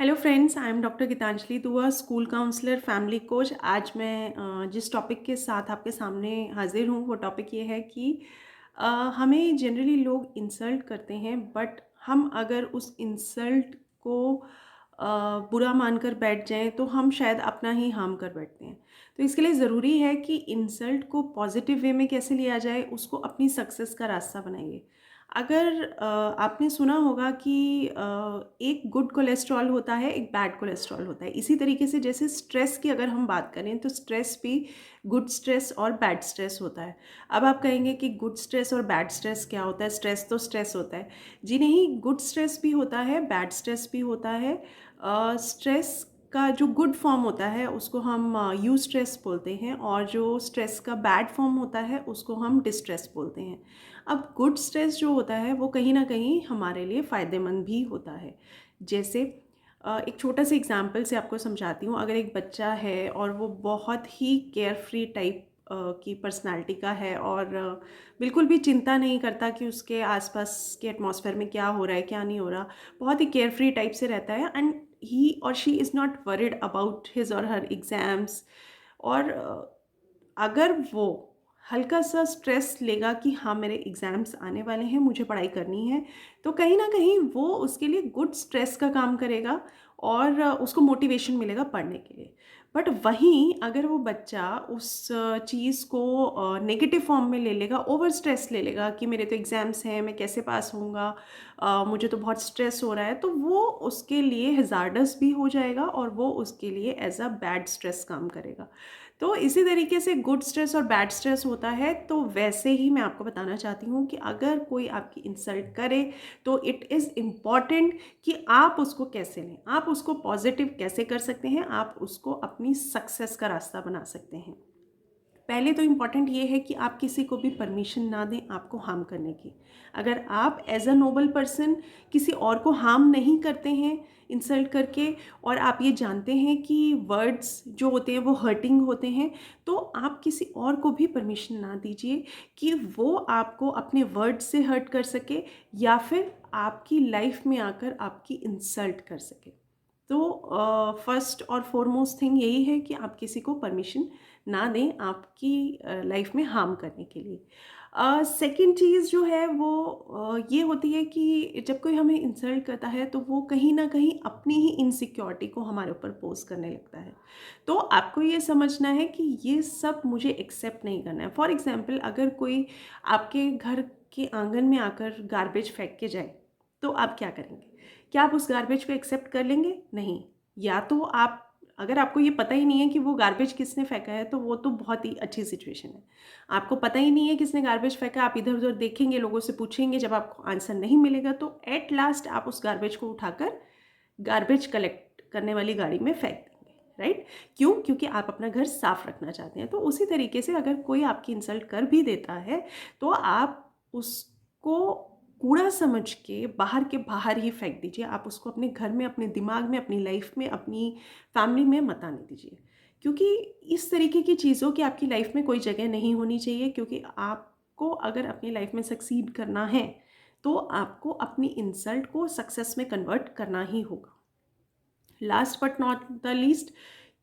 Hello friends, I am doctor Geetanjali Dua, school counsellor, family coach. आज मैं जिस टॉपिक के साथ आपके सामने हाजिर हूँ वो टॉपिक ये है कि हमें जनरली लोग इंसल्ट करते हैं, बट हम अगर उस इंसल्ट को बुरा मानकर बैठ जाएं तो हम शायद अपना ही हार्म कर बैठते हैं। तो इसके लिए ज़रूरी है कि इंसल्ट को पॉजिटिव वे में कैसे लिया जाए, उसको अपनी सक्सेस का रास्ता बनाइए। अगर आपने सुना होगा कि एक गुड कोलेस्ट्रॉल होता है, एक बैड कोलेस्ट्रॉल होता है। इसी तरीके से जैसे स्ट्रेस की अगर हम बात करें तो स्ट्रेस भी गुड स्ट्रेस और बैड स्ट्रेस होता है। अब आप कहेंगे कि गुड स्ट्रेस और बैड स्ट्रेस क्या होता है? स्ट्रेस तो स्ट्रेस होता है। जी नहीं, गुड स्ट्रेस भी होता है, बैड स्ट्रेस भी होता है। स्ट्रेस का जो गुड फॉर्म होता है उसको हम यू स्ट्रेस बोलते हैं, और जो स्ट्रेस का बैड फॉर्म होता है उसको हम डिस्ट्रेस बोलते हैं। अब गुड स्ट्रेस जो होता है वो कहीं ना कहीं हमारे लिए फ़ायदेमंद भी होता है। जैसे एक छोटा सा एग्जांपल से आपको समझाती हूँ। अगर एक बच्चा है और वो बहुत ही केयर फ्री टाइप की पर्सनालिटी का है, और बिल्कुल भी चिंता नहीं करता कि उसके आसपास के एटमॉस्फेयर में क्या हो रहा है क्या नहीं हो रहा, बहुत ही केयर फ्री टाइप से रहता है, एंड ही और she is not worried about his और हर एग्ज़ाम्स। और अगर वो हल्का सा स्ट्रेस लेगा कि हाँ, मेरे एग्ज़ाम्स आने वाले हैं, मुझे पढ़ाई करनी है, तो कहीं ना कहीं वो उसके लिए गुड स्ट्रेस का काम करेगा, और उसको मोटिवेशन मिलेगा पढ़ने के लिए। बट वहीं अगर वो बच्चा उस चीज़ को नेगेटिव फॉर्म में ले लेगा, ओवर स्ट्रेस ले लेगा कि मेरे तो एग्ज़ाम्स हैं, मैं कैसे पास होऊंगा, मुझे तो बहुत स्ट्रेस हो रहा है, तो वो उसके लिए हज़ार्डस भी हो जाएगा, और वो उसके लिए एज अ बैड स्ट्रेस काम करेगा। तो इसी तरीके से गुड स्ट्रेस और बैड स्ट्रेस होता है। तो वैसे ही मैं आपको बताना चाहती हूँ कि अगर कोई आपकी इंसल्ट करे तो इट इज़ इम्पॉर्टेंट कि आप उसको कैसे लें, आप उसको पॉजिटिव कैसे कर सकते हैं, आप उसको अपनी सक्सेस का रास्ता बना सकते हैं। पहले तो इम्पॉर्टेंट ये है कि आप किसी को भी परमिशन ना दें आपको हार्म करने की। अगर आप एज अ नोबल पर्सन किसी और को हार्म नहीं करते हैं इंसल्ट करके, और आप ये जानते हैं कि वर्ड्स जो होते हैं वो हर्टिंग होते हैं, तो आप किसी और को भी परमिशन ना दीजिए कि वो आपको अपने वर्ड से हर्ट कर सके, या फिर आपकी लाइफ में आकर आपकी इंसल्ट कर सके। तो फर्स्ट और फॉरमोस्ट थिंग यही है कि आप किसी को परमिशन ना दें आपकी लाइफ में हार्म करने के लिए। सेकंड चीज़ जो है वो ये होती है कि जब कोई हमें इंसल्ट करता है तो वो कहीं ना कहीं अपनी ही इनसिक्योरिटी को हमारे ऊपर पोज करने लगता है। तो आपको ये समझना है कि ये सब मुझे एक्सेप्ट नहीं करना है। फॉर एग्जाम्पल, अगर कोई आपके घर के आंगन में आकर गार्बेज फेंक के जाए तो आप क्या करेंगे? क्या आप उस गार्बेज को एक्सेप्ट कर लेंगे? नहीं। या तो आप, अगर आपको ये पता ही नहीं है कि वो गार्बेज किसने फेंका है तो वो तो बहुत ही अच्छी सिचुएशन है। आपको पता ही नहीं है किसने गार्बेज फेंका, आप इधर उधर देखेंगे, लोगों से पूछेंगे, जब आपको आंसर नहीं मिलेगा तो एट लास्ट आप उस गार्बेज को उठाकर गार्बेज कलेक्ट करने वाली गाड़ी में फेंक देंगे। राइट? क्यों? क्योंकि आप अपना घर साफ रखना चाहते हैं। तो उसी तरीके से अगर कोई आपकी इंसल्ट कर भी देता है तो आप उसको कूड़ा समझ के बाहर के बाहर ही फेंक दीजिए। आप उसको अपने घर में, अपने दिमाग में, अपनी लाइफ में, अपनी फैमिली में मत आने दीजिए, क्योंकि इस तरीके की चीज़ों की आपकी लाइफ में कोई जगह नहीं होनी चाहिए। क्योंकि आपको अगर अपनी लाइफ में सक्सीड करना है तो आपको अपनी इंसल्ट को सक्सेस में कन्वर्ट करना ही होगा। Last but not the least,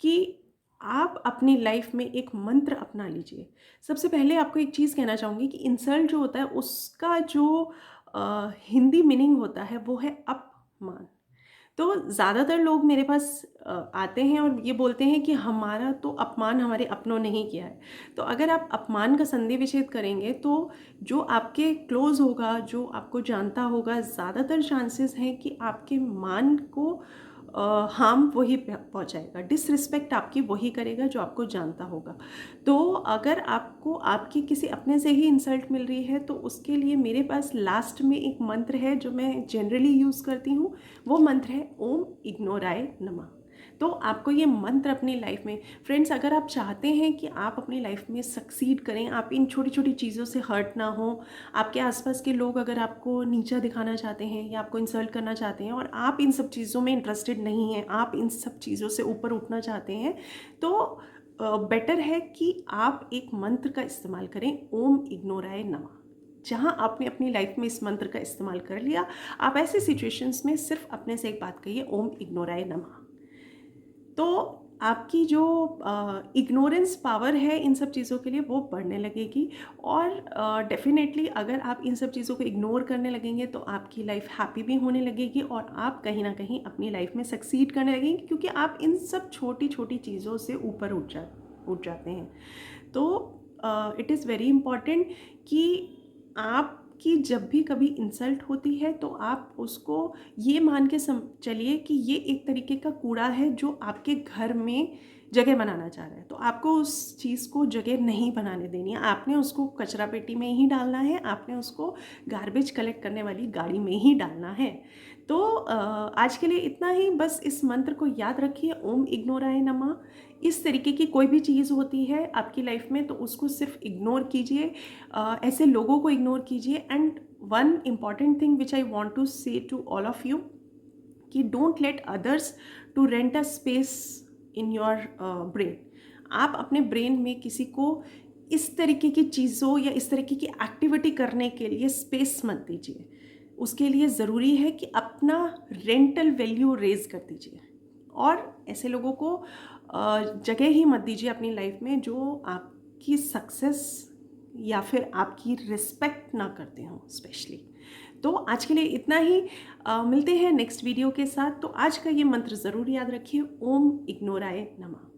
कि आप अपनी लाइफ में एक मंत्र अपना लीजिए। सबसे पहले आपको एक चीज़ कहना चाहूँगी कि इंसल्ट जो होता है उसका जो हिंदी मीनिंग होता है वो है अपमान। तो ज़्यादातर लोग मेरे पास आते हैं और ये बोलते हैं कि हमारा तो अपमान हमारे अपनों ने ही किया है। तो अगर आप अपमान का संधि विच्छेद करेंगे तो जो आपके क्लोज होगा, जो आपको जानता होगा, ज़्यादातर चांसेस हैं कि आपके मान को हार्म वही पहुंचाएगा, डिसरिस्पेक्ट आपकी वही करेगा जो आपको जानता होगा। तो अगर आपको आपके किसी अपने से ही इंसल्ट मिल रही है तो उसके लिए मेरे पास लास्ट में एक मंत्र है जो मैं जनरली यूज़ करती हूँ। वो मंत्र है ओम इग्नोराय नमः। तो आपको ये मंत्र अपनी लाइफ में, फ्रेंड्स, अगर आप चाहते हैं कि आप अपनी लाइफ में सक्सीड करें, आप इन छोटी छोटी चीज़ों से हर्ट ना हो, आपके आसपास के लोग अगर आपको नीचा दिखाना चाहते हैं या आपको इंसल्ट करना चाहते हैं और आप इन सब चीज़ों में इंटरेस्टेड नहीं हैं, आप इन सब चीज़ों से ऊपर उठना चाहते हैं, तो बेटर है कि आप एक मंत्र का इस्तेमाल करें, ओम इग्नोराय नमः। जहाँ आपने अपनी लाइफ में इस मंत्र का इस्तेमाल कर लिया, आप ऐसे सिचुएशंस में सिर्फ अपने से एक बात कहिए, ओम इग्नोराय नमः। तो आपकी जो इग्नोरेंस पावर है इन सब चीज़ों के लिए वो बढ़ने लगेगी। और डेफ़िनेटली अगर आप इन सब चीज़ों को इग्नोर करने लगेंगे तो आपकी लाइफ हैप्पी भी होने लगेगी और आप कहीं ना कहीं अपनी लाइफ में सक्सीड करने लगेंगे, क्योंकि आप इन सब छोटी छोटी चीज़ों से ऊपर उठ जाते हैं। तो इट इज़ वेरी इम्पॉर्टेंट कि आपकी जब भी कभी इंसल्ट होती है तो आप उसको ये मान के चलिए कि ये एक तरीके का कूड़ा है जो आपके घर में जगह बनाना चाह रहा है। तो आपको उस चीज़ को जगह नहीं बनाने देनी है, आपने उसको कचरा पेटी में ही डालना है, आपने उसको गार्बेज कलेक्ट करने वाली गाड़ी में ही डालना है। तो आज के लिए इतना ही। बस इस मंत्र को याद रखिए, ओम इग्नोराय नमः। इस तरीके की कोई भी चीज़ होती है आपकी लाइफ में तो उसको सिर्फ इग्नोर कीजिए, ऐसे लोगों को इग्नोर कीजिए। And one important thing which I want to say to all of you कि don't let others to rent a space in your brain. आप अपने ब्रेन में किसी को इस तरीके की चीज़ों या इस तरीके की एक्टिविटी करने के लिए स्पेस मत दीजिए। उसके लिए ज़रूरी है कि अपना रेंटल वैल्यू रेज कर दीजिए और ऐसे लोगों को जगह ही मत दीजिए अपनी लाइफ में जो आपकी सक्सेस या फिर आपकी रिस्पेक्ट ना करते हों स्पेशली। तो आज के लिए इतना ही। मिलते हैं नेक्स्ट वीडियो के साथ। तो आज का ये मंत्र ज़रूर याद रखिए, ओम इग्नोराय नमः।